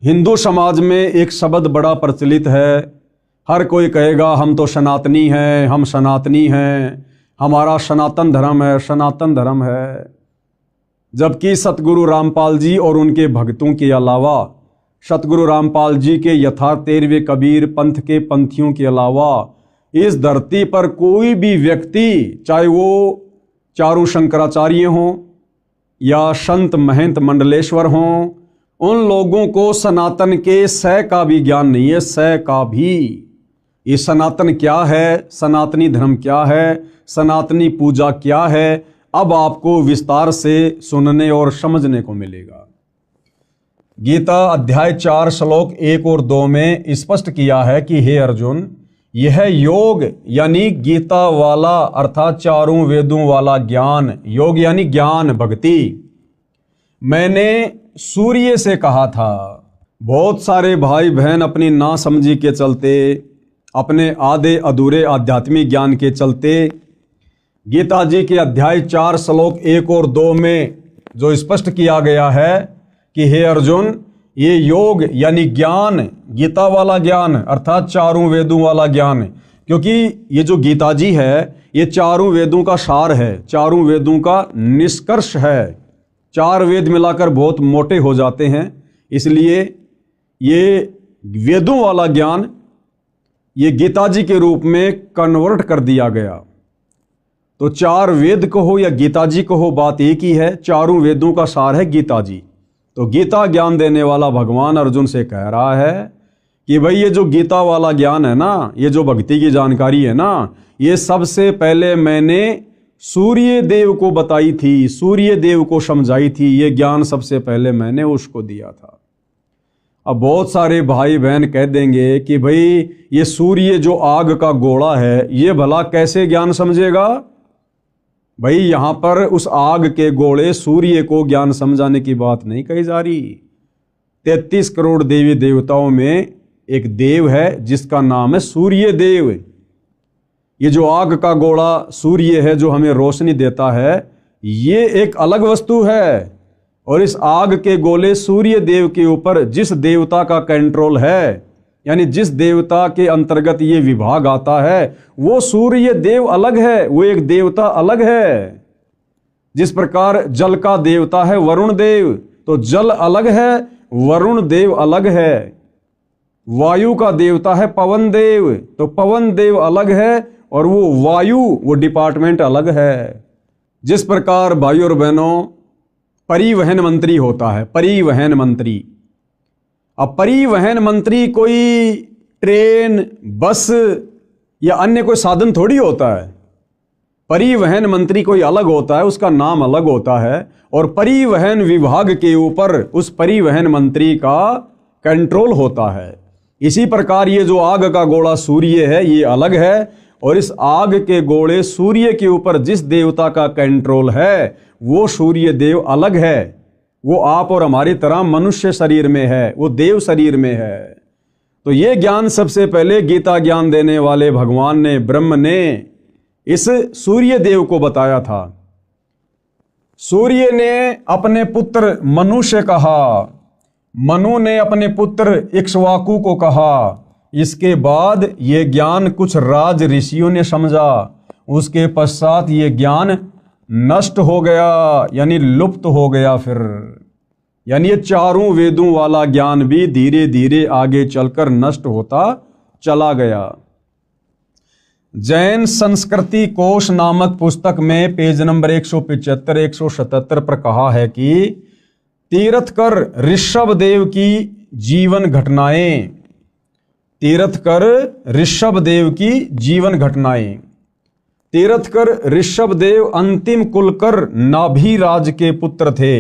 हिंदू समाज में एक शब्द बड़ा प्रचलित है। हर कोई कहेगा हम तो सनातनी हैं, हम सनातनी हैं, हमारा सनातन धर्म है, सनातन धर्म है। जबकि सतगुरु रामपाल जी और उनके भक्तों के अलावा, सतगुरु रामपाल जी के यथार्थ 13वें कबीर पंथ के पंथियों के अलावा इस धरती पर कोई भी व्यक्ति, चाहे वो चारों शंकराचार्य हों या संत महंत मंडलेश्वर हों, उन लोगों को सनातन के स का भी ज्ञान नहीं है, स का भी। ये सनातन क्या है, सनातनी धर्म क्या है, सनातनी पूजा क्या है, अब आपको विस्तार से सुनने और समझने को मिलेगा। गीता अध्याय 4 श्लोक 1 और 2 में स्पष्ट किया है कि हे अर्जुन, यह योग यानी गीता वाला अर्थात चारों वेदों वाला ज्ञान, योग यानी ज्ञान भक्ति, मैंने सूर्य से कहा था। बहुत सारे भाई बहन अपनी नासमझी के चलते, अपने आधे अधूरे आध्यात्मिक ज्ञान के चलते गीता जी के अध्याय 4 श्लोक 1 और 2 में जो स्पष्ट किया गया है कि हे अर्जुन, ये योग यानी ज्ञान, गीता वाला ज्ञान अर्थात चारों वेदों वाला ज्ञान, क्योंकि ये जो गीता जी है ये चारों वेदों का सार है, चारों वेदों का निष्कर्ष है। 4 वेद मिलाकर बहुत मोटे हो जाते हैं, इसलिए ये वेदों वाला ज्ञान ये गीता जी के रूप में कन्वर्ट कर दिया गया। तो 4 वेद कहो या गीता जी कहो, बात एक ही है, चारों वेदों का सार है गीता जी। तो गीता ज्ञान देने वाला भगवान अर्जुन से कह रहा है कि भाई ये जो गीता वाला ज्ञान है ना, ये जो भक्ति की जानकारी है ना, ये सबसे पहले मैंने सूर्य देव को बताई थी, सूर्य देव को समझाई थी, ये ज्ञान सबसे पहले मैंने उसको दिया था। अब बहुत सारे भाई बहन कह देंगे कि भाई ये सूर्य जो आग का गोला है ये भला कैसे ज्ञान समझेगा। भाई यहां पर उस आग के गोले सूर्य को ज्ञान समझाने की बात नहीं कही जा रही। 33 करोड़ देवी देवताओं में एक देव है जिसका नाम है सूर्य देव। ये जो आग का गोला सूर्य है जो हमें रोशनी देता है, ये एक अलग वस्तु है। और इस आग के गोले सूर्य देव के ऊपर जिस देवता का कंट्रोल है, यानी जिस देवता के अंतर्गत ये विभाग आता है, वो सूर्य देव अलग है, वो एक देवता अलग है। जिस प्रकार जल का देवता है वरुण देव, तो जल अलग है, वरुण देव अलग है। वायु का देवता है पवन देव, तो पवन देव अलग है और वो वायु, वो डिपार्टमेंट अलग है। जिस प्रकार भाइयों और बहनों परिवहन मंत्री होता है, परिवहन मंत्री। अब परिवहन मंत्री कोई ट्रेन, बस या अन्य कोई साधन थोड़ी होता है। परिवहन मंत्री कोई अलग होता है, उसका नाम अलग होता है और परिवहन विभाग के ऊपर उस परिवहन मंत्री का कंट्रोल होता है। इसी प्रकार ये जो आग का गोला सूर्य है ये अलग है और इस आग के गोले सूर्य के ऊपर जिस देवता का कंट्रोल है वो सूर्य देव अलग है। वो आप और हमारी तरह मनुष्य शरीर में है, वो देव शरीर में है। तो ये ज्ञान सबसे पहले गीता ज्ञान देने वाले भगवान ने, ब्रह्म ने इस सूर्य देव को बताया था। सूर्य ने अपने पुत्र मनु से कहा, मनु ने अपने पुत्र इक्ष्वाकु को कहा। इसके बाद ये ज्ञान कुछ राज ऋषियों ने समझा, उसके पश्चात ये ज्ञान नष्ट हो गया, यानी लुप्त हो गया। फिर यानी ये चारों वेदों वाला ज्ञान भी धीरे धीरे आगे चलकर नष्ट होता चला गया। जैन संस्कृति कोश नामक पुस्तक में पेज नंबर 175-177 पर कहा है कि तीर्थकर ऋषभ देव की जीवन घटनाएं, तीर्थकर ऋषभ देव की जीवन घटनाएं। तीर्थकर ऋषभ देव अंतिम कुलकर नाभिराज के पुत्र थे।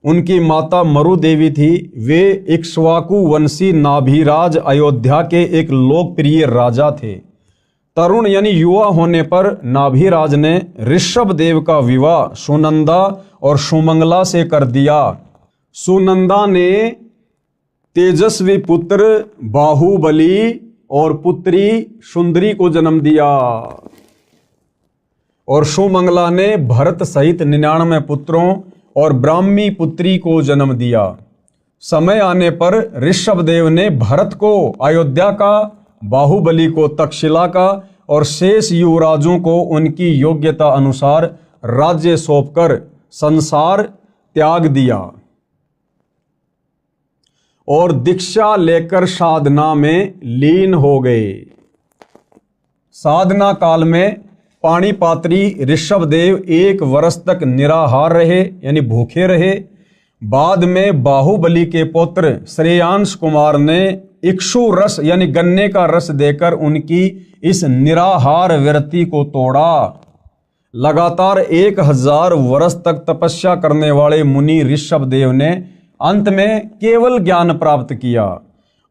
उनकी माता मरु देवी थी। वे इक्ष्वाकु वंशी नाभिराज अयोध्या के एक लोकप्रिय राजा थे। तरुण यानी युवा होने पर नाभिराज ने ऋषभ देव का विवाह सुनंदा और सुमंगला से कर दिया। सुनंदा ने तेजस्वी पुत्र बाहुबली और पुत्री सुंदरी को जन्म दिया और सुमंगला ने भरत सहित 99 पुत्रों और ब्राह्मी पुत्री को जन्म दिया। समय आने पर ऋषभदेव ने भरत को अयोध्या का, बाहुबली को तक्षशिला का और शेष युवराजों को उनकी योग्यता अनुसार राज्य सौंपकर संसार त्याग दिया और दीक्षा लेकर साधना में लीन हो गए। साधना काल में पाणिपात्री ऋषभदेव 1 वर्ष तक निराहार रहे, यानी भूखे रहे। बाद में बाहुबली के पुत्र श्रेयांश कुमार ने इक्षु रस यानी गन्ने का रस देकर उनकी इस निराहार व्रति को तोड़ा। लगातार 1000 वर्ष तक तपस्या करने वाले मुनि ऋषभदेव ने अंत में केवल ज्ञान प्राप्त किया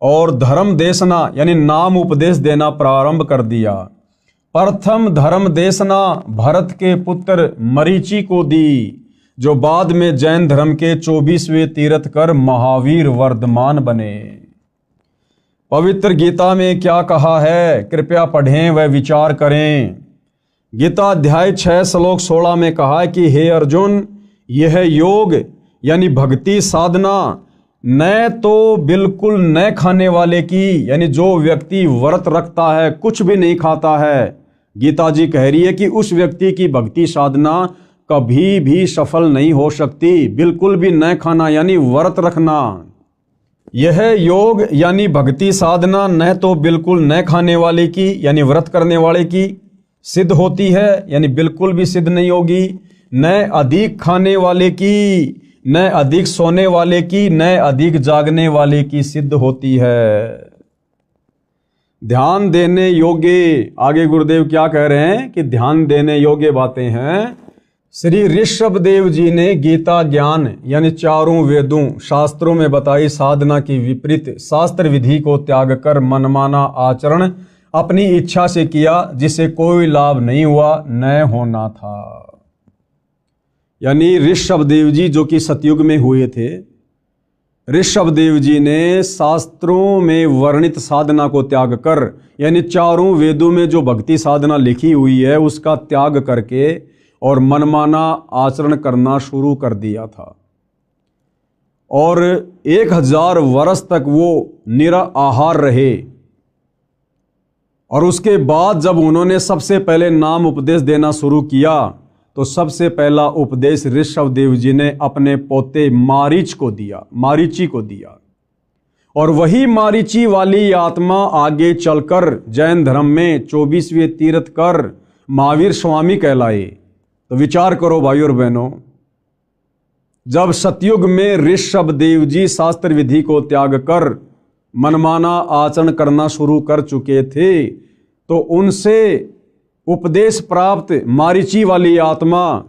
और धर्म देशना यानी नाम उपदेश देना प्रारंभ कर दिया। प्रथम धर्म देशना भरत के पुत्र मरीचि को दी, जो बाद में जैन धर्म के 24वें तीर्थकर महावीर वर्धमान बने। पवित्र गीता में क्या कहा है, कृपया पढ़ें व विचार करें। गीता अध्याय 6 श्लोक 16 में कहा है कि हे अर्जुन, यह योग यानी भक्ति साधना न तो बिल्कुल न खाने वाले की, यानी जो व्यक्ति व्रत रखता है, कुछ भी नहीं खाता है, गीता जी कह रही है कि उस व्यक्ति की भक्ति साधना कभी भी सफल नहीं हो सकती। बिल्कुल भी न खाना यानी व्रत रखना। यह योग यानी भक्ति साधना न तो बिल्कुल न खाने वाले की यानी व्रत करने वाले की सिद्ध होती है, यानी बिल्कुल भी सिद्ध नहीं होगी, न अधिक खाने वाले की, न अधिक सोने वाले की, न अधिक जागने वाले की सिद्ध होती है। ध्यान देने योग्य, आगे गुरुदेव क्या कह रहे हैं कि ध्यान देने योग्य बातें हैं। श्री ऋषभदेव जी ने गीता ज्ञान यानी चारों वेदों शास्त्रों में बताई साधना की विपरीत शास्त्र विधि को त्याग कर मनमाना आचरण अपनी इच्छा से किया, जिसे कोई लाभ नहीं हुआ, न होना था। यानी ऋषभदेव जी जो कि सतयुग में हुए थे, ऋषभदेव जी ने शास्त्रों में वर्णित साधना को त्याग कर, यानी चारों वेदों में जो भक्ति साधना लिखी हुई है उसका त्याग करके और मनमाना आचरण करना शुरू कर दिया था। और 1000 वर्ष तक वो निराहार रहे। और उसके बाद जब उन्होंने सबसे पहले नाम उपदेश देना शुरू किया तो सबसे पहला उपदेश ऋषभदेव जी ने अपने पोते मारीची को दिया। और वही मारीची वाली आत्मा आगे चलकर जैन धर्म में 24वें तीर्थकर महावीर स्वामी कहलाए। तो विचार करो भाई और बहनों, जब सतयुग में ऋषभदेव जी शास्त्र विधि को त्याग कर मनमाना आचरण करना शुरू कर चुके थे, तो उनसे उपदेश प्राप्त मारीची वाली आत्मा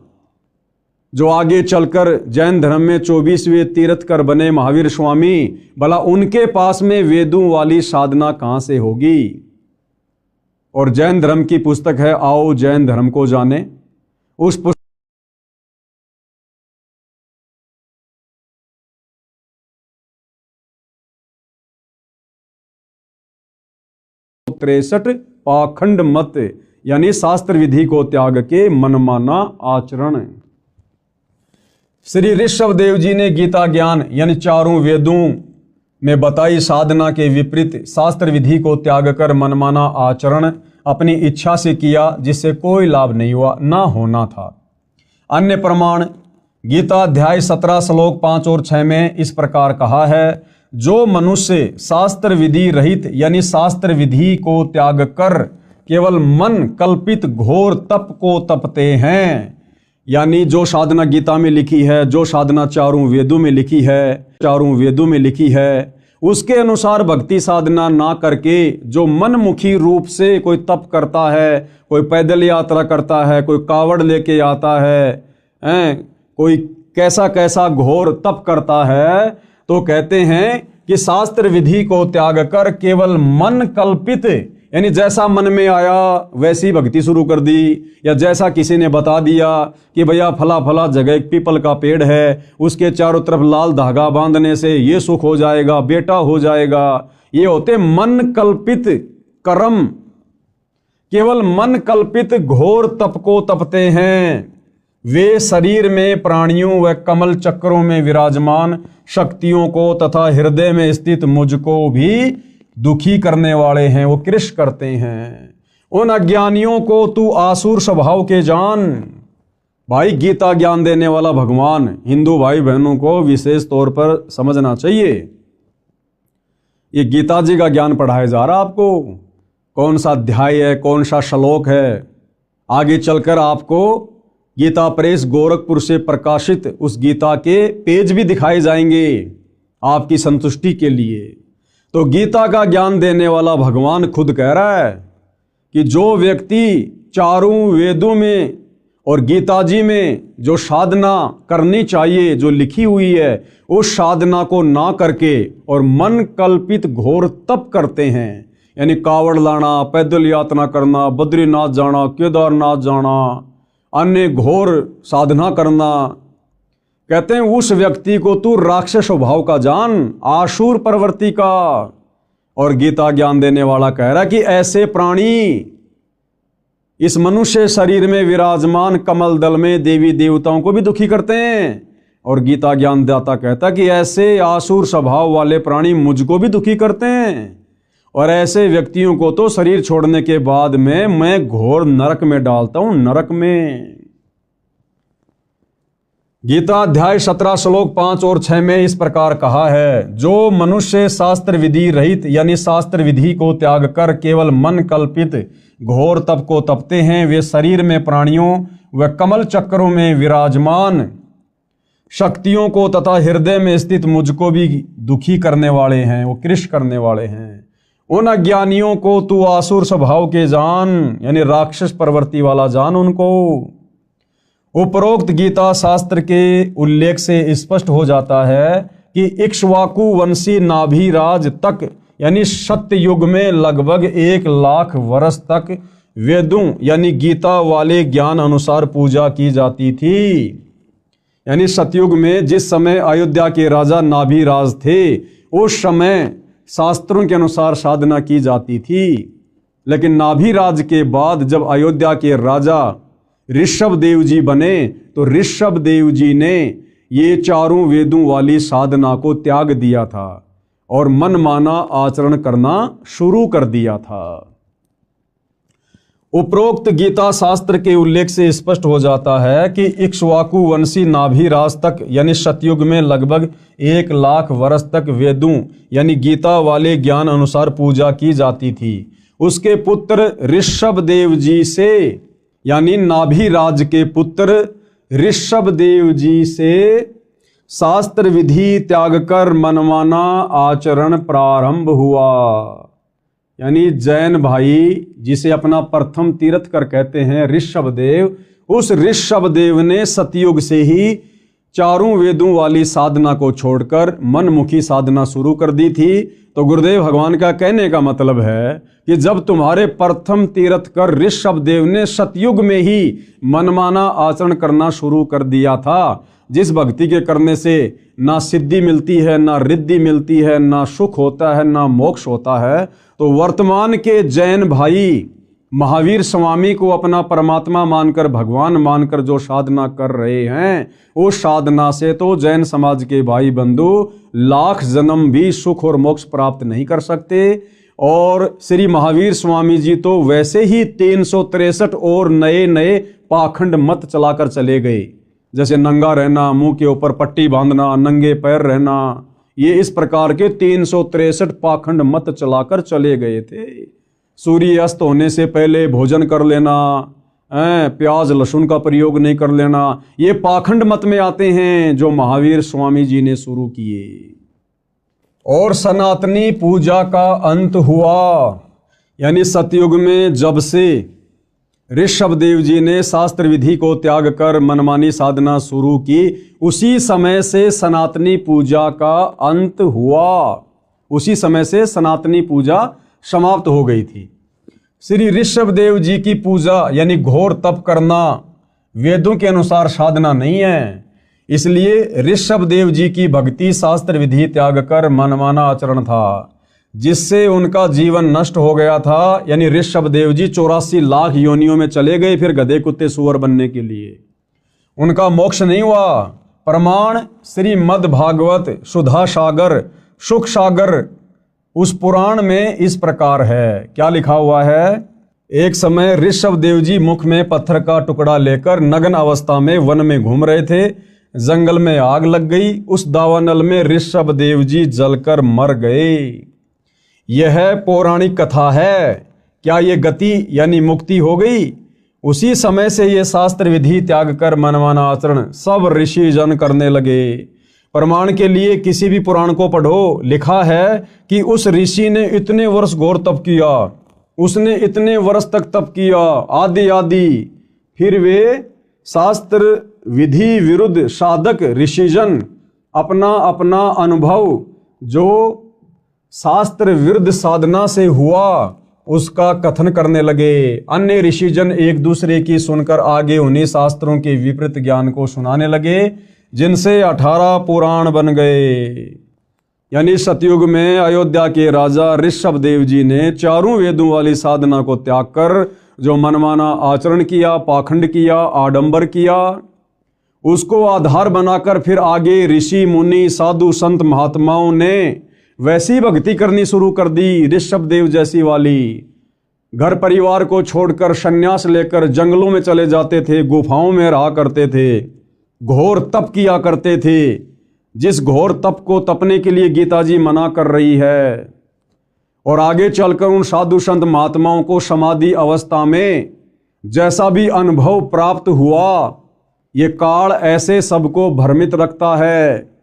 जो आगे चलकर जैन धर्म में 24वें तीर्थकर बने महावीर स्वामी, भला उनके पास में वेदों वाली साधना कहां से होगी। और जैन धर्म की पुस्तक है आओ जैन धर्म को जाने, उस 63 पाखंड मत यानी शास्त्र विधि को त्याग के मनमाना आचरण। श्री ऋषभदेव जी ने गीता ज्ञान यानी चारों वेदों में बताई साधना के विपरीत शास्त्र विधि को त्याग कर मनमाना आचरण अपनी इच्छा से किया, जिससे कोई लाभ नहीं हुआ, ना होना था। अन्य प्रमाण गीता अध्याय 17 श्लोक 5 और 6 में इस प्रकार कहा है, जो मनुष्य शास्त्र विधि रहित यानी शास्त्र विधि को त्याग कर केवल मन कल्पित घोर तप को तपते हैं, यानी जो साधना गीता में लिखी है, जो साधना चारों वेदों में लिखी है, उसके अनुसार भक्ति साधना ना करके जो मनमुखी रूप से कोई तप करता है, कोई पैदल यात्रा करता है, कोई कावड़ लेके आता है, कोई कैसा कैसा घोर तप करता है, तो कहते हैं कि शास्त्र विधि को त्याग कर केवल मन कल्पित यानी जैसा मन में आया वैसी भक्ति शुरू कर दी, या जैसा किसी ने बता दिया कि भैया फला फला जगह एक पीपल का पेड़ है, उसके चारों तरफ लाल धागा बांधने से ये सुख हो जाएगा, बेटा हो जाएगा। ये होते मन कल्पित कर्म, केवल मन कल्पित घोर तप को तपते हैं। वे शरीर में प्राणियों व कमल चक्रों में विराजमान शक्तियों को तथा हृदय में स्थित मुझको भी दुखी करने वाले हैं, वो कृश करते हैं। उन अज्ञानियों को तू आसुर स्वभाव के जान। भाई गीता ज्ञान देने वाला भगवान हिंदू भाई बहनों को विशेष तौर पर समझना चाहिए। ये गीता जी का ज्ञान पढ़ाया जा रहा आपको, कौन सा अध्याय है, कौन सा श्लोक है। आगे चलकर आपको गीता प्रेस गोरखपुर से प्रकाशित उस गीता के पेज भी दिखाए जाएंगे आपकी संतुष्टि के लिए। तो गीता का ज्ञान देने वाला भगवान खुद कह रहा है कि जो व्यक्ति चारों वेदों में और गीता जी में जो साधना करनी चाहिए, जो लिखी हुई है, उस साधना को ना करके और मन कल्पित घोर तप करते हैं, यानी कावड़ लाना, पैदल यात्रा करना, बद्रीनाथ जाना, केदारनाथ जाना, अन्य घोर साधना करना, कहते हैं उस व्यक्ति को तू राक्षस स्वभाव का जान, आसुर प्रवृत्ति का। और गीता ज्ञान देने वाला कह रहा है कि ऐसे प्राणी इस मनुष्य शरीर में विराजमान कमल दल में देवी देवताओं को भी दुखी करते हैं। और गीता ज्ञान दाता कहता कि ऐसे आसुर स्वभाव वाले प्राणी मुझको भी दुखी करते हैं, और ऐसे व्यक्तियों को तो शरीर छोड़ने के बाद में मैं घोर नरक में डालता हूं, नरक में। गीता अध्याय 17 श्लोक 5 और 6 में इस प्रकार कहा है, जो मनुष्य शास्त्र विधि रहित यानी शास्त्र विधि को त्याग कर केवल मन कल्पित घोर तप को तपते हैं, वे शरीर में प्राणियों व कमल चक्रों में विराजमान शक्तियों को तथा हृदय में स्थित मुझको भी दुखी करने वाले हैं, वो कृश करने वाले हैं। उन अज्ञानियों को तू आसुर स्वभाव के जान, यानी राक्षस प्रवृत्ति वाला जान उनको। उपरोक्त गीता शास्त्र के उल्लेख से स्पष्ट हो जाता है कि इक्ष्वाकु वंशी नाभिराज तक यानी सत्य युग में लगभग 1,00,000 वर्ष तक वेदों यानी गीता वाले ज्ञान अनुसार पूजा की जाती थी। यानी सतयुग में जिस समय अयोध्या के राजा नाभिराज थे, उस समय शास्त्रों के अनुसार साधना की जाती थी। लेकिन नाभिराज के बाद जब अयोध्या के राजा ऋषभ देव जी बने, तो ऋषभ देव जी ने ये चारों वेदों वाली साधना को त्याग दिया था और मनमाना आचरण करना शुरू कर दिया था। उपरोक्त गीता शास्त्र के उल्लेख से स्पष्ट हो जाता है कि इक्ष्वाकु वंशी नाभिराज तक यानी सतयुग में लगभग 1,00,000 वर्ष तक वेदों यानी गीता वाले ज्ञान अनुसार पूजा की जाती थी। उसके पुत्र ऋषभ देव जी से यानी नाभिराज के पुत्र ऋषभ देव जी से शास्त्र विधि त्याग कर मनमाना आचरण प्रारंभ हुआ। यानी जैन भाई जिसे अपना प्रथम तीर्थकर कहते हैं ऋषभ देव, उस ऋषभ देव ने सतयुग से ही चारों वेदों वाली साधना को छोड़कर मनमुखी साधना शुरू कर दी थी। तो गुरुदेव भगवान का कहने का मतलब है कि जब तुम्हारे प्रथम तीर्थकर ऋषभ देव ने सतयुग में ही मनमाना आचरण करना शुरू कर दिया था, जिस भक्ति के करने से ना सिद्धि मिलती है, ना रिद्धि मिलती है, ना सुख होता है, ना मोक्ष होता है, तो वर्तमान के जैन भाई महावीर स्वामी को अपना परमात्मा मानकर, भगवान मानकर जो साधना कर रहे हैं, उस साधना से तो जैन समाज के भाई बंधु लाख जन्म भी सुख और मोक्ष प्राप्त नहीं कर सकते। और श्री महावीर स्वामी जी तो वैसे ही 363 और नए नए पाखंड मत चलाकर चले गए, जैसे नंगा रहना, मुंह के ऊपर पट्टी बांधना, नंगे पैर रहना, ये इस प्रकार के 363 पाखंड मत चलाकर चले गए थे। सूर्य अस्त होने से पहले भोजन कर लेना, प्याज लहसुन का प्रयोग नहीं कर लेना, ये पाखंड मत में आते हैं जो महावीर स्वामी जी ने शुरू किए। और सनातनी पूजा का अंत हुआ, यानी सतयुग में जब से ऋषभ देव जी ने शास्त्र विधि को त्याग कर मनमानी साधना शुरू की, उसी समय से सनातनी पूजा का अंत हुआ, उसी समय से सनातनी पूजा समाप्त हो गई थी। श्री ऋषभ देव जी की पूजा यानी घोर तप करना वेदों के अनुसार साधना नहीं है, इसलिए ऋषभ देव जी की भक्ति शास्त्र विधि त्याग कर मनमाना आचरण था, जिससे उनका जीवन नष्ट हो गया था। यानी ऋषभ देव जी 84 लाख योनियों में चले गए फिर गधे कुत्ते सुअर बनने के लिए। उनका मोक्ष नहीं हुआ। प्रमाण श्रीमद् भागवत सुधा सागर सुख सागर उस पुराण में इस प्रकार है। क्या लिखा हुआ है? एक समय ऋषभ देव जी मुख में पत्थर का टुकड़ा लेकर नग्न अवस्था में वन में घूम रहे थे। जंगल में आग लग गई। उस दावानल में ऋषभ देव जी जलकर मर गए। यह पौराणिक कथा है। क्या ये गति यानी मुक्ति हो गई? उसी समय से ये शास्त्र विधि त्याग कर मनमाना आचरण सब ऋषि जन करने लगे। प्रमाण के लिए किसी भी पुराण को पढ़ो। लिखा है कि उस ऋषि ने इतने वर्ष घोर तप किया, उसने इतने वर्ष तक तप किया आदि आदि। फिर वे शास्त्र विधि विरुद्ध साधक ऋषिजन अपना अपना अनुभव जो शास्त्र विरुद्ध साधना से हुआ उसका कथन करने लगे। अन्य ऋषिजन एक दूसरे की सुनकर आगे उन्हीं शास्त्रों के विपरीत ज्ञान को सुनाने लगे, जिनसे 18 पुराण बन गए। यानी सतयुग में अयोध्या के राजा ऋषभ देव जी ने चारों वेदों वाली साधना को त्याग कर जो मनमाना आचरण किया, पाखंड किया, आडंबर किया, उसको आधार बनाकर फिर आगे ऋषि मुनि साधु संत महात्माओं ने वैसी भक्ति करनी शुरू कर दी ऋषभ देव जैसी वाली। घर परिवार को छोड़कर संन्यास लेकर जंगलों में चले जाते थे, गुफाओं में रहा करते थे, घोर तप किया करते थे, जिस घोर तप को तपने के लिए गीता जी मना कर रही है। और आगे चलकर उन साधु संत महात्माओं को समाधि अवस्था में जैसा भी अनुभव प्राप्त हुआ, ये काल ऐसे सबको भ्रमित रखता है।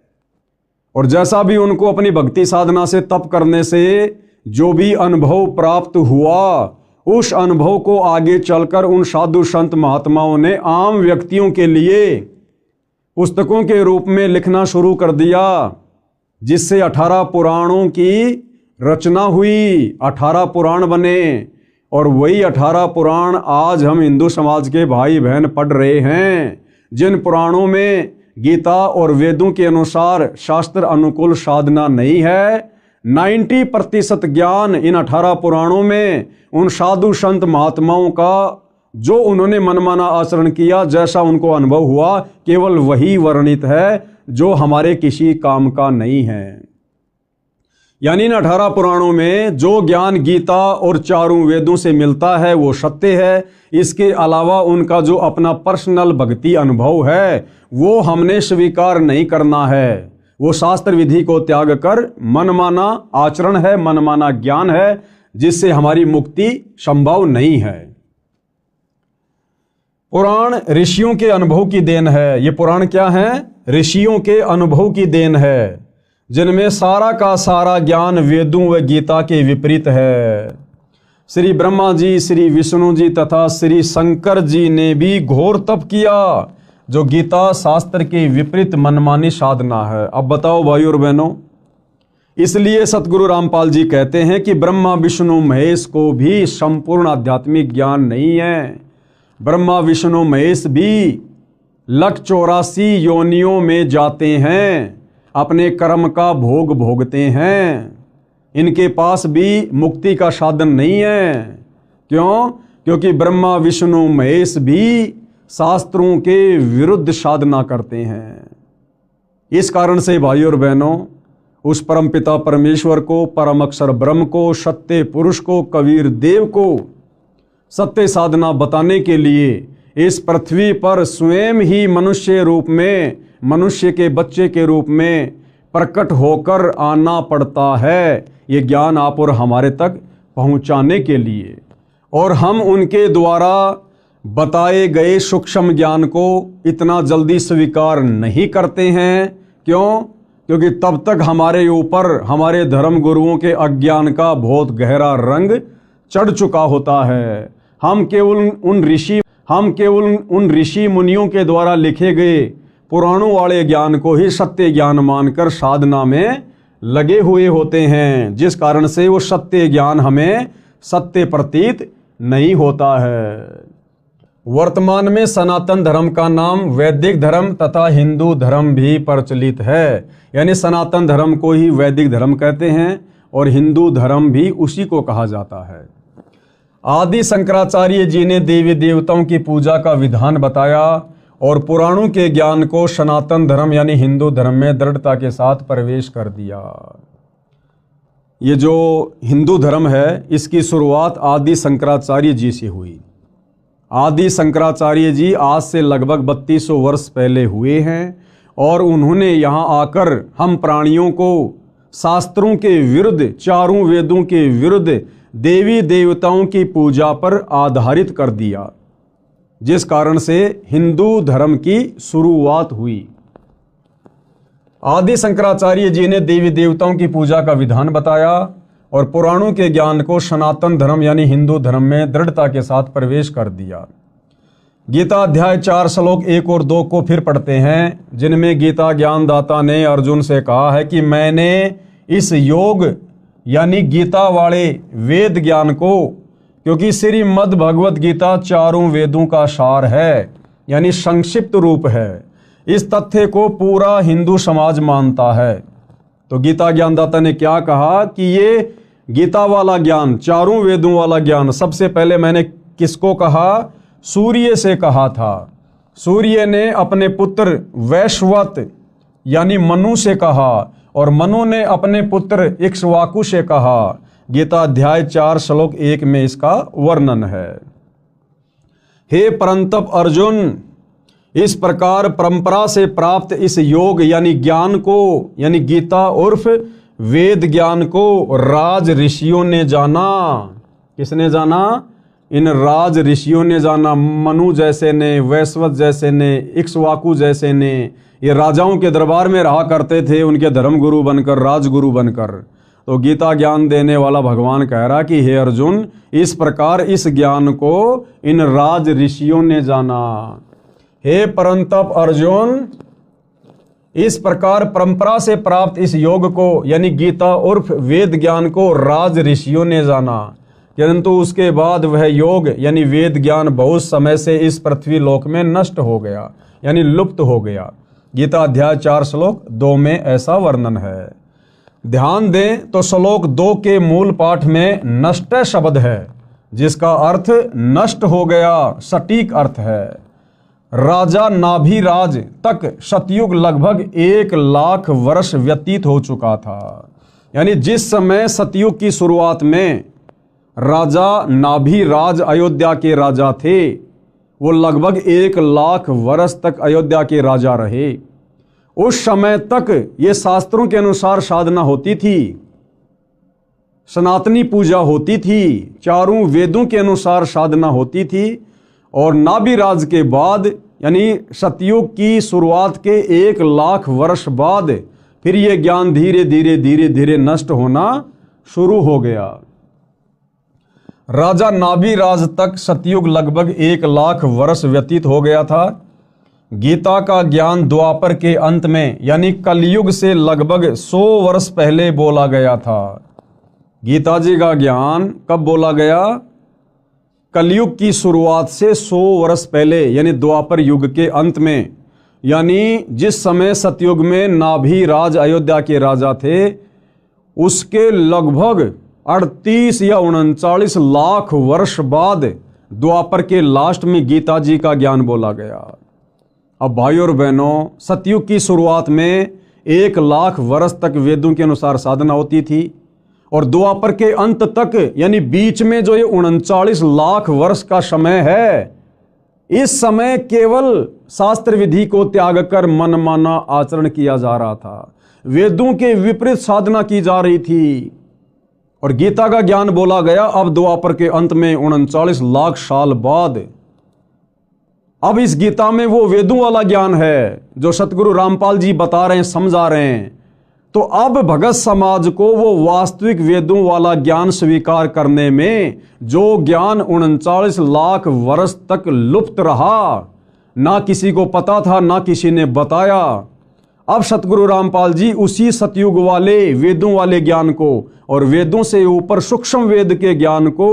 और जैसा भी उनको अपनी भक्ति साधना से तप करने से जो भी अनुभव प्राप्त हुआ, उस अनुभव को आगे चलकर उन साधु संत महात्माओं ने आम व्यक्तियों के लिए पुस्तकों के रूप में लिखना शुरू कर दिया, जिससे 18 पुराणों की रचना हुई। 18 पुराण बने और वही 18 पुराण आज हम हिंदू समाज के भाई बहन पढ़ रहे हैं। जिन पुराणों में गीता और वेदों के अनुसार शास्त्र अनुकूल साधना नहीं है, 90% ज्ञान इन 18 पुराणों में उन साधु संत महात्माओं का जो उन्होंने मनमाना आचरण किया, जैसा उनको अनुभव हुआ, केवल वही वर्णित है जो हमारे किसी काम का नहीं है। यानी इन 18 पुराणों में जो ज्ञान गीता और चारों वेदों से मिलता है वो सत्य है। इसके अलावा उनका जो अपना पर्सनल भक्ति अनुभव है वो हमने स्वीकार नहीं करना है। वो शास्त्र विधि को त्याग कर मनमाना आचरण है, मनमाना ज्ञान है, जिससे हमारी मुक्ति संभव नहीं है। पुराण ऋषियों के अनुभव की देन है। ये पुराण क्या है? ऋषियों के अनुभव की देन है, जिनमें सारा का सारा ज्ञान वेदों व गीता के विपरीत है। श्री ब्रह्मा जी, श्री विष्णु जी तथा श्री शंकर जी ने भी घोर तप किया, जो गीता शास्त्र के विपरीत मनमानी साधना है। अब बताओ भाई और बहनों, इसलिए सतगुरु रामपाल जी कहते हैं कि ब्रह्मा विष्णु महेश को भी संपूर्ण आध्यात्मिक ज्ञान नहीं है। ब्रह्मा विष्णु महेश भी 184 योनियों में जाते हैं, अपने कर्म का भोग भोगते हैं। इनके पास भी मुक्ति का साधन नहीं है। क्यों? क्योंकि ब्रह्मा विष्णु महेश भी शास्त्रों के विरुद्ध साधना करते हैं। इस कारण से भाई और बहनों, उस परमपिता परमेश्वर को, परम अक्षर ब्रह्म को, सत्य पुरुष को, कबीर देव को सत्य साधना बताने के लिए इस पृथ्वी पर स्वयं ही मनुष्य रूप में, मनुष्य के बच्चे के रूप में प्रकट होकर आना पड़ता है, ये ज्ञान आप और हमारे तक पहुंचाने के लिए। और हम उनके द्वारा बताए गए सूक्ष्म ज्ञान को इतना जल्दी स्वीकार नहीं करते हैं। क्यों? क्योंकि तब तक हमारे ऊपर हमारे धर्म गुरुओं के अज्ञान का बहुत गहरा रंग चढ़ चुका होता है। हम केवल उन ऋषि मुनियों के द्वारा लिखे गए पुराणों वाले ज्ञान को ही सत्य ज्ञान मानकर साधना में लगे हुए होते हैं, जिस कारण से वो सत्य ज्ञान हमें सत्य प्रतीत नहीं होता है। वर्तमान में सनातन धर्म का नाम वैदिक धर्म तथा हिंदू धर्म भी प्रचलित है। यानी सनातन धर्म को ही वैदिक धर्म कहते हैं और हिंदू धर्म भी उसी को कहा जाता है। आदि शंकराचार्य जी ने देवी देवताओं की पूजा का विधान बताया और पुराणों के ज्ञान को सनातन धर्म यानी हिंदू धर्म में दृढ़ता के साथ प्रवेश कर दिया। ये जो हिंदू धर्म है इसकी शुरुआत आदि शंकराचार्य जी से हुई। आदि शंकराचार्य जी आज से लगभग 3200 वर्ष पहले हुए हैं और उन्होंने यहाँ आकर हम प्राणियों को शास्त्रों के विरुद्ध, चारों वेदों के विरुद्ध देवी देवताओं की पूजा पर आधारित कर दिया, जिस कारण से हिंदू धर्म की शुरुआत हुई। आदि शंकराचार्य जी ने देवी देवताओं की पूजा का विधान बताया और पुराणों के ज्ञान को सनातन धर्म यानी हिंदू धर्म में दृढ़ता के साथ प्रवेश कर दिया। गीता अध्याय 4 श्लोक 1 और 2 को फिर पढ़ते हैं, जिनमें गीता ज्ञानदाता ने अर्जुन से कहा है कि मैंने इस योग यानी गीता वाले वेद ज्ञान को, क्योंकि श्रीमद् भगवत गीता चारों वेदों का सार है यानी संक्षिप्त रूप है, इस तथ्य को पूरा हिंदू समाज मानता है। तो गीता ज्ञानदाता ने क्या कहा कि ये गीता वाला ज्ञान, चारों वेदों वाला ज्ञान, सबसे पहले मैंने किसको कहा? सूर्य से कहा था। सूर्य ने अपने पुत्र वैश्वत यानी मनु से कहा और मनु ने अपने पुत्र इक्ष्वाकु से कहा। गीता अध्याय 4 श्लोक 1 में इसका वर्णन है। हे परंतप अर्जुन, इस प्रकार परंपरा से प्राप्त इस योग यानी ज्ञान को यानी गीता उर्फ वेद ज्ञान को राज ऋषियों ने जाना। किसने जाना? इन राज ऋषियों ने जाना। मनु जैसे ने, वैश्वत जैसे ने, इक्ष्वाकु जैसे ने, ये राजाओं के दरबार में रहा करते थे, उनके धर्मगुरु बनकर, राजगुरु बनकर। तो गीता ज्ञान देने वाला भगवान कह रहा कि हे अर्जुन, इस प्रकार इस ज्ञान को इन राज ऋषियों ने जाना। हे परंतप अर्जुन, इस प्रकार परंपरा से प्राप्त इस योग को यानी गीता उर्फ वेद ज्ञान को राज ऋषियों ने जाना, परंतु उसके बाद वह योग यानी वेद ज्ञान बहुत समय से इस पृथ्वी लोक में नष्ट हो गया यानी लुप्त हो गया। गीता अध्याय 4 श्लोक 2 में ऐसा वर्णन है। ध्यान दें तो श्लोक 2 के मूल पाठ में नष्ट शब्द है, जिसका अर्थ नष्ट हो गया सटीक अर्थ है। राजा नाभिराज तक सतयुग लगभग 1 लाख वर्ष व्यतीत हो चुका था। यानी जिस समय सतयुग की शुरुआत में राजा नाभिराज अयोध्या के राजा थे, वो लगभग 1 लाख वर्ष तक अयोध्या के राजा रहे। उस समय तक ये शास्त्रों के अनुसार साधना होती थी, सनातनी पूजा होती थी, चारों वेदों के अनुसार साधना होती थी। और नाभिराज के बाद यानी सतयुग की शुरुआत के 1 लाख वर्ष बाद फिर ये ज्ञान धीरे धीरे नष्ट होना शुरू हो गया। राजा नाभिराज तक सतयुग लगभग 1 लाख वर्ष व्यतीत हो गया था। गीता का ज्ञान द्वापर के अंत में यानी कलयुग से लगभग 100 वर्ष पहले बोला गया था। गीता जी का ज्ञान कब बोला गया? कलयुग की शुरुआत से 100 वर्ष पहले यानी द्वापर युग के अंत में, यानी जिस समय सतयुग में नाभिराज अयोध्या के राजा थे, उसके लगभग 38 या 39 लाख वर्ष बाद द्वापर के लास्ट में गीता जी का ज्ञान बोला गया। अब भाई और बहनों, सतयुग की शुरुआत में 1 लाख वर्ष तक वेदों के अनुसार साधना होती थी और द्वापर के अंत तक यानी बीच में जो ये 39 लाख वर्ष का समय है, इस समय केवल शास्त्र विधि को त्याग कर मनमाना आचरण किया जा रहा था। वेदों के विपरीत साधना की जा रही थी और गीता का ज्ञान बोला गया अब द्वापर के अंत में 39 लाख साल बाद। अब इस गीता में वो वेदों वाला ज्ञान है जो सतगुरु रामपाल जी बता रहे हैं, समझा रहे हैं। तो अब भगत समाज को वो वास्तविक वेदों वाला ज्ञान स्वीकार करने में जो ज्ञान 39 लाख वर्ष तक लुप्त रहा, ना किसी को पता था, ना किसी ने बताया, अब सतगुरु रामपाल जी उसी सतयुग वाले वेदों वाले ज्ञान को और वेदों से ऊपर सूक्ष्म वेद के ज्ञान को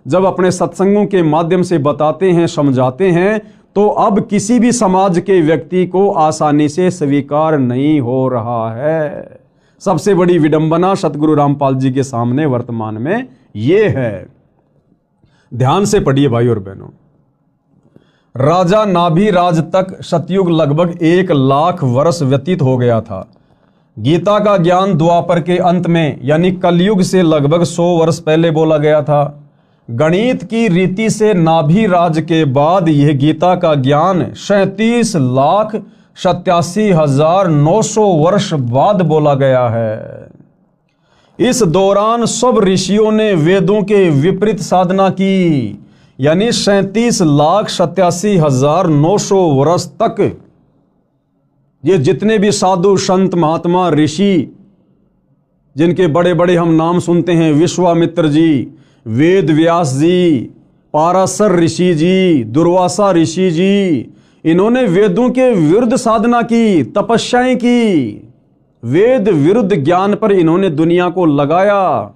जब अपने सत्संगों के माध्यम से बताते हैं, समझाते हैं, तो अब किसी भी समाज के व्यक्ति को आसानी से स्वीकार नहीं हो रहा है। सबसे बड़ी विडंबना सतगुरु रामपाल जी के सामने वर्तमान में ये है। ध्यान से पढ़िए भाई और बहनों। राजा नाभिराज तक सतयुग लगभग 1,00,000 वर्ष व्यतीत हो गया था। गीता का ज्ञान द्वापर के अंत में यानी कलयुग से लगभग 100 वर्ष पहले बोला गया था। गणित की रीति से नाभिराज के बाद यह गीता का ज्ञान 37,87,900 वर्ष बाद बोला गया है। इस दौरान सब ऋषियों ने वेदों के विपरीत साधना की, यानी 37,87,900 वर्ष तक ये जितने भी साधु संत महात्मा ऋषि जिनके बड़े बड़े हम नाम सुनते हैं, विश्वामित्र जी, वेद व्यास जी, पाराशर ऋषि जी, दुर्वासा ऋषि जी, इन्होंने वेदों के विरुद्ध साधना की, तपस्याएं की, वेद विरुद्ध ज्ञान पर इन्होंने दुनिया को लगाया।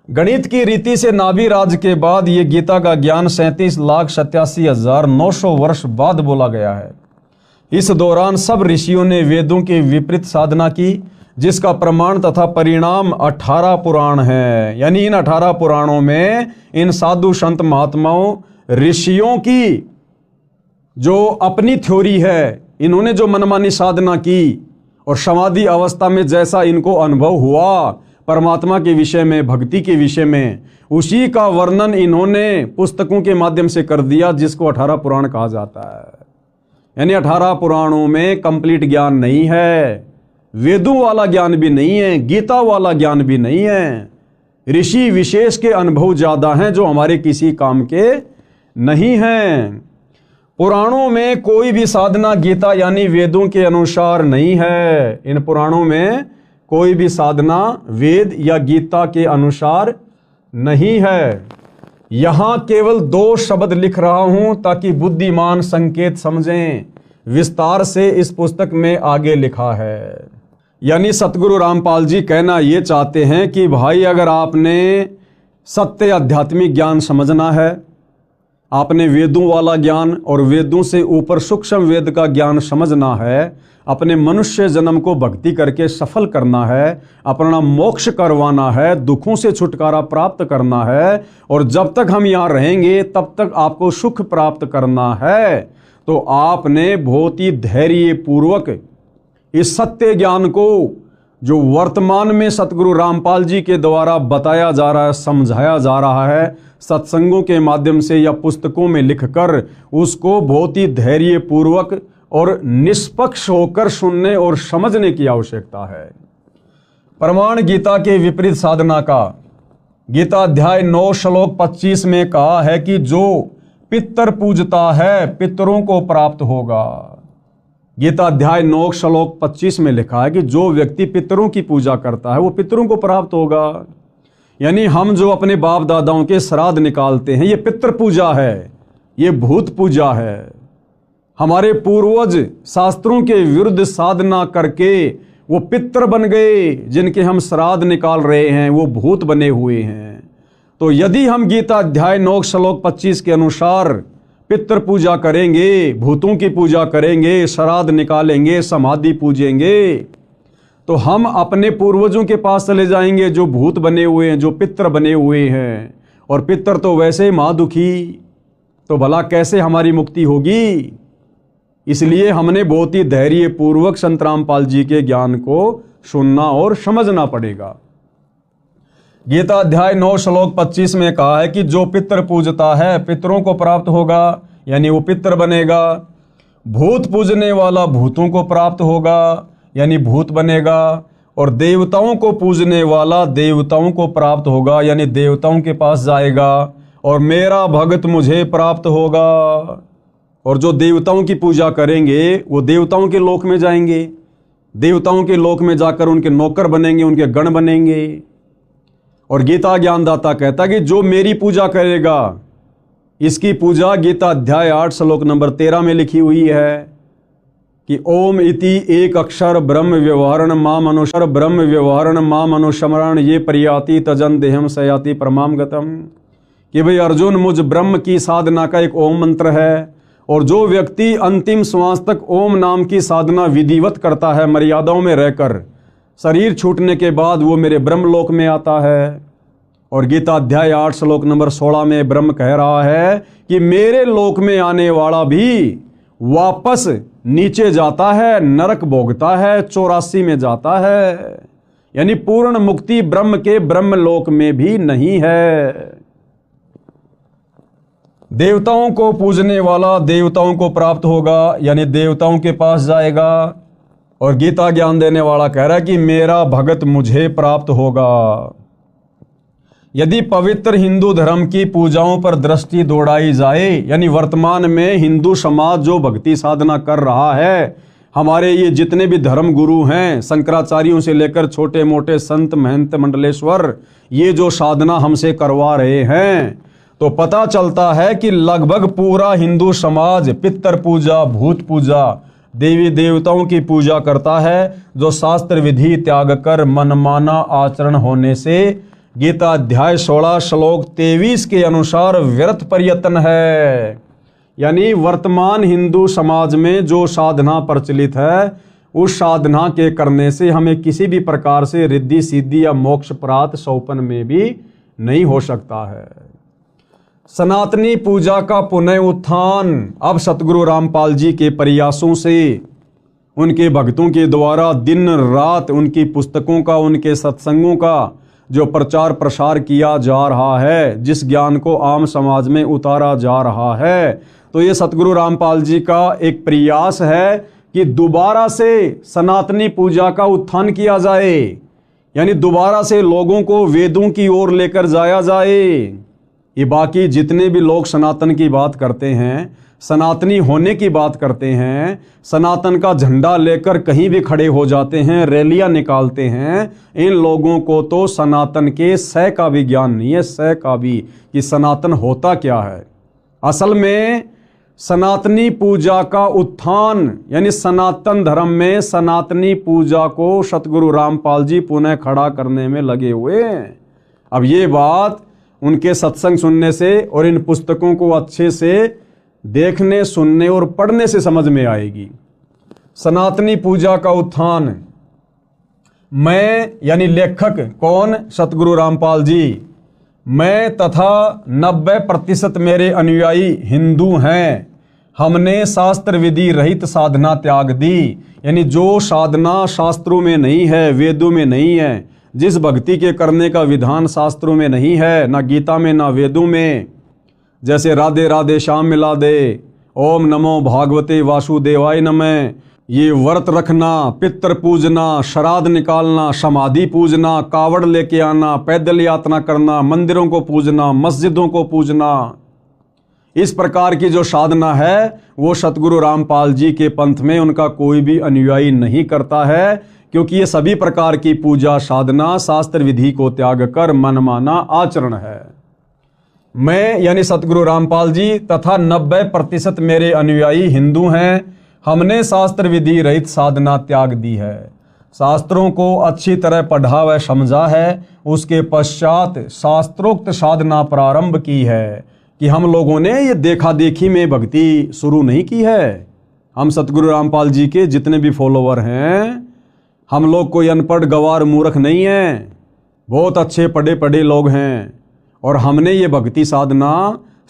गणित की रीति से नाभिराज के बाद यह गीता का ज्ञान 37,87,900 वर्ष बाद बोला गया है। इस दौरान सब ऋषियों ने वेदों के विपरीत साधना की, जिसका प्रमाण तथा परिणाम 18 पुराण है। यानी इन 18 पुराणों में इन साधु संत महात्माओं ऋषियों की जो अपनी थ्योरी है, इन्होंने जो मनमानी साधना की और समाधि अवस्था में जैसा इनको अनुभव हुआ परमात्मा के विषय में, भक्ति के विषय में, उसी का वर्णन इन्होंने पुस्तकों के माध्यम से कर दिया, जिसको 18 पुराण कहा जाता है। यानी 18 पुराणों में कंप्लीट ज्ञान नहीं है, वेदों वाला ज्ञान भी नहीं है, गीता वाला ज्ञान भी नहीं है। ऋषि विशेष के अनुभव ज्यादा हैं जो हमारे किसी काम के नहीं हैं। पुराणों में कोई भी साधना गीता यानी वेदों के अनुसार नहीं है। इन पुराणों में कोई भी साधना वेद या गीता के अनुसार नहीं है। यहां केवल 2 शब्द लिख रहा हूं ताकि बुद्धिमान संकेत समझें। विस्तार से इस पुस्तक में आगे लिखा है। यानी सतगुरु रामपाल जी कहना ये चाहते हैं कि भाई, अगर आपने सत्य आध्यात्मिक ज्ञान समझना है, आपने वेदों वाला ज्ञान और वेदों से ऊपर सूक्ष्म वेद का ज्ञान समझना है, अपने मनुष्य जन्म को भक्ति करके सफल करना है, अपना मोक्ष करवाना है, दुखों से छुटकारा प्राप्त करना है, और जब तक हम यहाँ रहेंगे तब तक आपको सुख प्राप्त करना है, तो आपने बहुत ही धैर्य पूर्वक इस सत्य ज्ञान को जो वर्तमान में सतगुरु रामपाल जी के द्वारा बताया जा रहा है, समझाया जा रहा है, सत्संगों के माध्यम से या पुस्तकों में लिखकर, उसको बहुत ही धैर्य पूर्वक और निष्पक्ष होकर सुनने और समझने की आवश्यकता है। प्रमाण गीता के विपरीत साधना का गीता अध्याय 9 श्लोक 25 में कहा है कि जो पितर पूजता है पितरों को प्राप्त होगा। गीता अध्याय 9 श्लोक 25 में लिखा है कि जो व्यक्ति पितरों की पूजा करता है वो पितरों को प्राप्त होगा। यानी हम जो अपने बाप दादाओं के श्राद्ध निकालते हैं, ये पितृ पूजा है, ये भूत पूजा है। हमारे पूर्वज शास्त्रों के विरुद्ध साधना करके वो पितृ बन गए, जिनके हम श्राद्ध निकाल रहे हैं वो भूत बने हुए हैं। तो यदि हम गीता अध्याय 9 श्लोक 25 के अनुसार पितृ पूजा करेंगे, भूतों की पूजा करेंगे, श्राद्ध निकालेंगे, समाधि पूजेंगे, तो हम अपने पूर्वजों के पास चले जाएंगे जो भूत बने हुए हैं, जो पितृ बने हुए हैं। और पितृ तो वैसे ही महादुखी, तो भला कैसे हमारी मुक्ति होगी। इसलिए हमने बहुत ही धैर्य पूर्वक संत रामपाल जी के ज्ञान को सुनना और समझना पड़ेगा। गीता अध्याय 9 श्लोक 25 में कहा है कि जो पितृ पूजता है पितरों को प्राप्त होगा, यानी वो पितृ बनेगा। भूत पूजने वाला भूतों को प्राप्त होगा, यानी भूत बनेगा। और देवताओं को पूजने वाला देवताओं को प्राप्त होगा, यानी देवताओं के पास जाएगा। और मेरा भगत मुझे प्राप्त होगा। और जो देवताओं की पूजा करेंगे वो देवताओं के लोक में जाएंगे, देवताओं के लोक में जाकर उनके नौकर बनेंगे, उनके गण बनेंगे। और गीता ज्ञानदाता कहता है कि जो मेरी पूजा करेगा, इसकी पूजा गीता अध्याय 8 श्लोक नंबर 13 में लिखी हुई है कि ओम इति एक अक्षर ब्रह्म व्यवहारण माम अनुसर ब्रह्म व्यवहारण माम अनुस्मरण ये प्रयाति तजन देहम सयाति परमाम गतम। कि भाई अर्जुन, मुझ ब्रह्म की साधना का एक ओम मंत्र है, और जो व्यक्ति अंतिम श्वास तक ओम नाम की साधना विधिवत करता है, मर्यादाओं में रहकर, शरीर छूटने के बाद वो मेरे ब्रह्मलोक में आता है। और गीता अध्याय 8 श्लोक नंबर 16 में ब्रह्म कह रहा है कि मेरे लोक में आने वाला भी वापस नीचे जाता है, नरक भोगता है, 84 में जाता है। यानी पूर्ण मुक्ति ब्रह्म के ब्रह्म लोक में भी नहीं है। देवताओं को पूजने वाला देवताओं को प्राप्त होगा, यानी देवताओं के पास जाएगा। और गीता ज्ञान देने वाला कह रहा है कि मेरा भगत मुझे प्राप्त होगा। यदि पवित्र हिंदू धर्म की पूजाओं पर दृष्टि दौड़ाई जाए, यानी वर्तमान में हिंदू समाज जो भक्ति साधना कर रहा है, हमारे ये जितने भी धर्म गुरु हैं, शंकराचार्यों से लेकर छोटे मोटे संत महंत मंडलेश्वर, ये जो साधना हमसे करवा रहे हैं, तो पता चलता है कि लगभग पूरा हिंदू समाज पितर पूजा, भूत पूजा, देवी देवताओं की पूजा करता है, जो शास्त्र विधि त्याग कर मनमाना आचरण होने से गीता अध्याय 16 श्लोक 23 के अनुसार व्यर्थ प्रयत्न है। यानी वर्तमान हिंदू समाज में जो साधना प्रचलित है, उस साधना के करने से हमें किसी भी प्रकार से रिद्धि सिद्धि या मोक्ष प्राप्त सौपन में भी नहीं हो सकता है। सनातनी पूजा का पुनः उत्थान अब सतगुरु रामपाल जी के प्रयासों से, उनके भक्तों के द्वारा दिन रात उनकी पुस्तकों का, उनके सत्संगों का जो प्रचार प्रसार किया जा रहा है, जिस ज्ञान को आम समाज में उतारा जा रहा है, तो ये सतगुरु रामपाल जी का एक प्रयास है कि दोबारा से सनातनी पूजा का उत्थान किया जाए, यानी दोबारा से लोगों को वेदों की ओर लेकर जाया जाए। ये बाकी जितने भी लोग सनातन की बात करते हैं, सनातनी होने की बात करते हैं, सनातन का झंडा लेकर कहीं भी खड़े हो जाते हैं, रैलियां निकालते हैं, इन लोगों को तो सनातन के सै का भी ज्ञान नहीं है, सै का भी, कि सनातन होता क्या है। असल में सनातनी पूजा का उत्थान, यानी सनातन धर्म में सनातनी पूजा को सतगुरु रामपाल जी पुनः खड़ा करने में लगे हुए हैं। अब ये बात उनके सत्संग सुनने से और इन पुस्तकों को अच्छे से देखने, सुनने और पढ़ने से समझ में आएगी। सनातनी पूजा का उत्थान, मैं यानी लेखक कौन? सतगुरु रामपाल जी। मैं तथा 90% मेरे अनुयायी हिंदू हैं। हमने शास्त्र विधि रहित साधना त्याग दी, यानी जो साधना शास्त्रों में नहीं है, वेदों में नहीं है, जिस भक्ति के करने का विधान शास्त्रों में नहीं है, ना गीता में ना वेदों में, जैसे राधे राधे श्याम मिला दे, ओम नमो भागवते वासुदेवाय नमः, ये व्रत रखना, पितर पूजना, श्राद्ध निकालना, समाधि पूजना, कावड़ लेके आना, पैदल यात्रा करना, मंदिरों को पूजना, मस्जिदों को पूजना, इस प्रकार की जो साधना है वो सतगुरु रामपाल जी के पंथ में उनका कोई भी अनुयायी नहीं करता है, क्योंकि ये सभी प्रकार की पूजा साधना शास्त्र विधि को त्याग कर मनमाना आचरण है। मैं यानी सतगुरु रामपाल जी तथा 90% मेरे अनुयायी हिंदू हैं। हमने शास्त्र विधि रहित साधना त्याग दी है, शास्त्रों को अच्छी तरह पढ़ा व समझा है, उसके पश्चात शास्त्रोक्त साधना प्रारंभ की है। कि हम लोगों ने ये देखा देखी में भक्ति शुरू नहीं की है। हम सतगुरु रामपाल जी के जितने भी फॉलोवर हैं, हम लोग कोई अनपढ़ गवार मूर्ख नहीं हैं, बहुत अच्छे पढ़े पढ़े लोग हैं। और हमने ये भक्ति साधना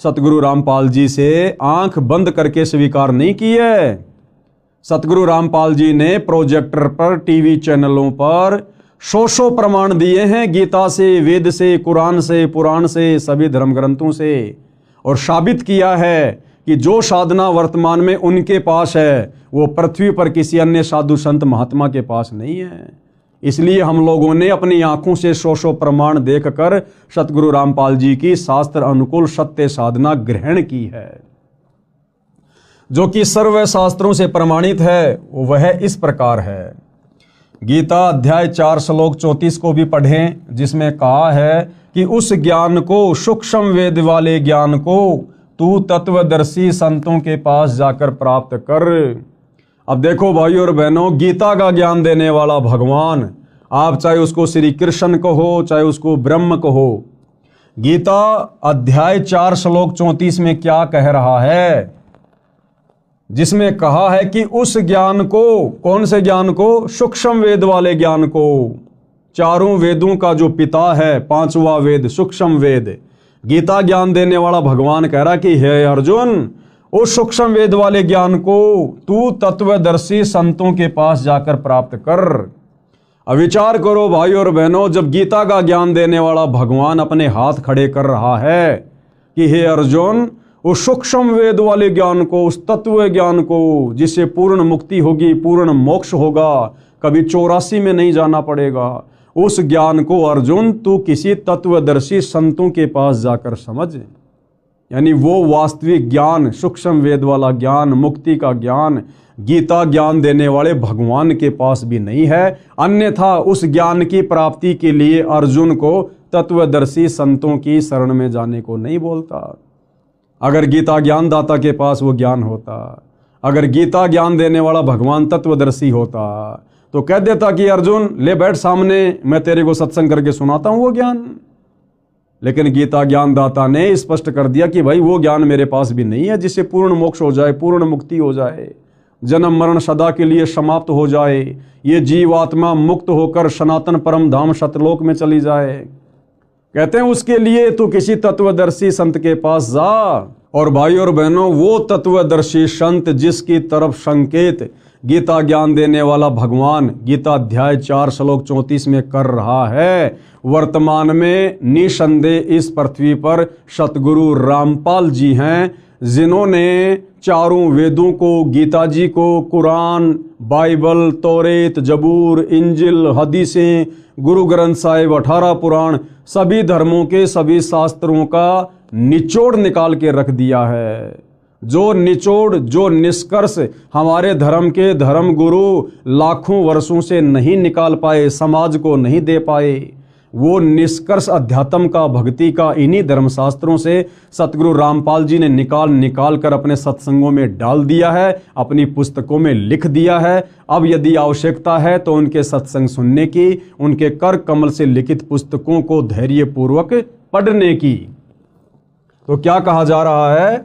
सतगुरु रामपाल जी से आंख बंद करके स्वीकार नहीं की है। सतगुरु रामपाल जी ने प्रोजेक्टर पर, टीवी चैनलों पर सौ प्रमाण दिए हैं, गीता से, वेद से, कुरान से, पुराण से, सभी धर्म ग्रंथों से, और साबित किया है कि जो साधना वर्तमान में उनके पास है वो पृथ्वी पर किसी अन्य साधु संत महात्मा के पास नहीं है। इसलिए हम लोगों ने अपनी आंखों से सौ प्रमाण देखकर सतगुरु रामपाल जी की शास्त्र अनुकूल सत्य साधना ग्रहण की है, जो कि सर्व शास्त्रों से प्रमाणित है। वह इस प्रकार है। गीता अध्याय 4 श्लोक 34 को भी पढ़ें, जिसमें कहा है कि उस ज्ञान को, सूक्ष्म वेद वाले ज्ञान को तू तत्वदर्शी संतों के पास जाकर प्राप्त कर। अब देखो भाइयों और बहनों, गीता का ज्ञान देने वाला भगवान, आप चाहे उसको श्री कृष्ण कहो, चाहे उसको ब्रह्म कहो, गीता अध्याय 4 श्लोक 34 में क्या कह रहा है? जिसमें कहा है कि उस ज्ञान को, कौन से ज्ञान को? सूक्ष्म वेद वाले ज्ञान को, चारों वेदों का जो पिता है, पांचवा वेद सूक्ष्म वेद, गीता ज्ञान देने वाला भगवान कह रहा कि हे अर्जुन, उस सूक्ष्म वेद वाले ज्ञान को तू तत्वदर्शी संतों के पास जाकर प्राप्त कर। अब विचार करो भाई और बहनों, जब गीता का ज्ञान देने वाला भगवान अपने हाथ खड़े कर रहा है कि हे अर्जुन, उस सूक्ष्म वेद वाले ज्ञान को, उस तत्व ज्ञान को जिससे पूर्ण मुक्ति होगी, पूर्ण मोक्ष होगा, कभी 84 में नहीं जाना पड़ेगा, उस ज्ञान को अर्जुन तू किसी तत्वदर्शी संतों के पास जाकर समझ। यानी वो वास्तविक ज्ञान, सूक्ष्म वेद वाला ज्ञान, मुक्ति का ज्ञान गीता ज्ञान देने वाले भगवान के पास भी नहीं है। अन्यथा उस ज्ञान की प्राप्ति के लिए अर्जुन को तत्वदर्शी संतों की शरण में जाने को नहीं बोलता। अगर गीता ज्ञान दाता के पास वो ज्ञान होता, अगर गीता ज्ञान देने वाला भगवान तत्वदर्शी होता, तो कह देता कि अर्जुन ले बैठ सामने, मैं तेरे को सत्संग करके सुनाता हूं वो ज्ञान। लेकिन गीता ज्ञान दाता ने स्पष्ट कर दिया कि भाई वो ज्ञान मेरे पास भी नहीं है जिससे पूर्ण मोक्ष हो जाए, पूर्ण मुक्ति हो जाए, जन्म मरण सदा के लिए समाप्त हो जाए, ये जीवात्मा मुक्त होकर सनातन परम धाम सतलोक में चली जाए। कहते हैं उसके लिए तू किसी तत्वदर्शी संत के पास जा। और भाई और बहनों, वो तत्वदर्शी संत जिसकी तरफ संकेत गीता ज्ञान देने वाला भगवान गीता अध्याय 4 श्लोक 34 में कर रहा है, वर्तमान में निसंदेह इस पृथ्वी पर सतगुरु रामपाल जी हैं, जिन्होंने चारों वेदों को, गीता जी को, कुरान, बाइबल, तौरेत, जबूर, इंजिल, हदीसें, गुरु ग्रंथ साहिब, 18 पुराण, सभी धर्मों के सभी शास्त्रों का निचोड़ निकाल के रख दिया है। जो निचोड़, जो निष्कर्ष हमारे धर्म के धर्म गुरु लाखों वर्षों से नहीं निकाल पाए, समाज को नहीं दे पाए, वो निष्कर्ष अध्यात्म का, भक्ति का इन्हीं धर्मशास्त्रों से सतगुरु रामपाल जी ने निकाल कर अपने सत्संगों में डाल दिया है, अपनी पुस्तकों में लिख दिया है। अब यदि आवश्यकता है तो उनके सत्संग सुनने की, उनके कर कमल से लिखित पुस्तकों को धैर्यपूर्वक पढ़ने की। तो क्या कहा जा रहा है,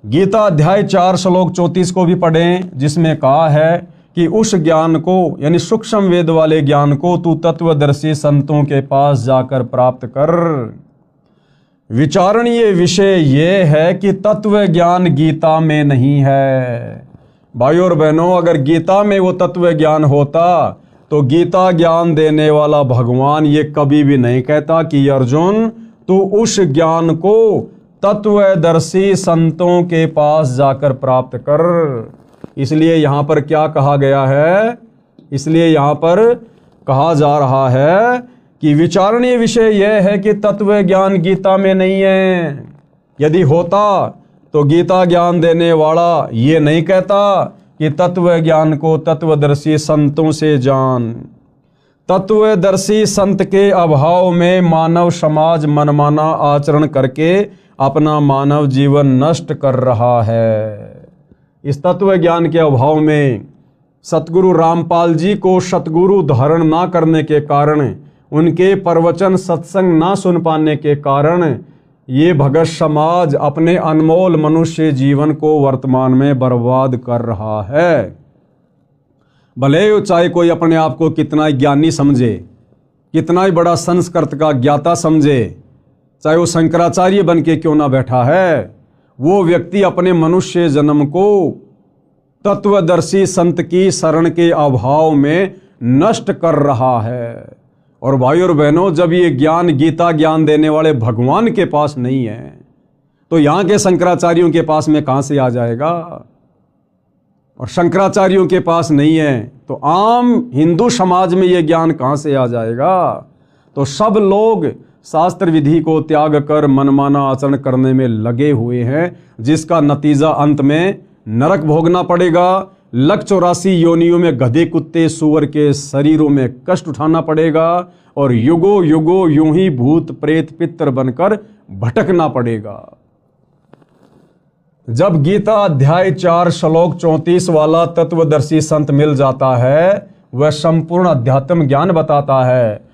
गीता अध्याय 4 श्लोक 34 को भी पढ़ें, जिसमें कहा है कि उस ज्ञान को, यानी सूक्ष्म वेद वाले ज्ञान को तू तत्वदर्शी संतों के पास जाकर प्राप्त कर। विचारणीय विषय यह है कि तत्व ज्ञान गीता में नहीं है। भाइयों और बहनों, अगर गीता में वो तत्व ज्ञान होता तो गीता ज्ञान देने वाला भगवान ये कभी भी नहीं कहता कि अर्जुन तू उस ज्ञान को तत्वदर्शी संतों के पास जाकर प्राप्त कर। इसलिए यहां पर क्या कहा गया है, इसलिए यहां पर कहा जा रहा है कि विचारणीय विषय यह है कि तत्व ज्ञान गीता में नहीं है। यदि होता तो गीता ज्ञान देने वाला ये नहीं कहता कि तत्व ज्ञान को तत्वदर्शी संतों से जान। तत्वदर्शी संत के अभाव में मानव समाज मनमाना आचरण करके अपना मानव जीवन नष्ट कर रहा है। इस तत्व ज्ञान के अभाव में सतगुरु रामपाल जी को सतगुरु धारण ना करने के कारण, उनके प्रवचन सत्संग ना सुन पाने के कारण ये भगत समाज अपने अनमोल मनुष्य जीवन को वर्तमान में बर्बाद कर रहा है। भले चाहे कोई अपने आप को कितना ज्ञानी समझे, कितना ही बड़ा संस्कृत का ज्ञाता समझे, चाहे वो शंकराचार्य बन के क्यों ना बैठा है, वो व्यक्ति अपने मनुष्य जन्म को तत्वदर्शी संत की शरण के अभाव में नष्ट कर रहा है। और भाई और बहनों, जब ये ज्ञान गीता ज्ञान देने वाले भगवान के पास नहीं है तो यहाँ के शंकराचार्यों के पास में कहाँ से आ जाएगा। और शंकराचार्यों के पास नहीं है तो आम हिंदू समाज में ये ज्ञान कहाँ से आ जाएगा। तो सब लोग शास्त्र विधि को त्याग कर मनमाना आचरण करने में लगे हुए हैं, जिसका नतीजा अंत में नरक भोगना पड़ेगा। 184 योनियों में गधे कुत्ते सूअर के शरीरों में कष्ट उठाना पड़ेगा और युगो युगो यूं ही भूत प्रेत पितर बनकर भटकना पड़ेगा। जब गीता अध्याय 4 श्लोक 34 वाला तत्वदर्शी संत मिल जाता है, वह संपूर्ण अध्यात्म ज्ञान बताता है,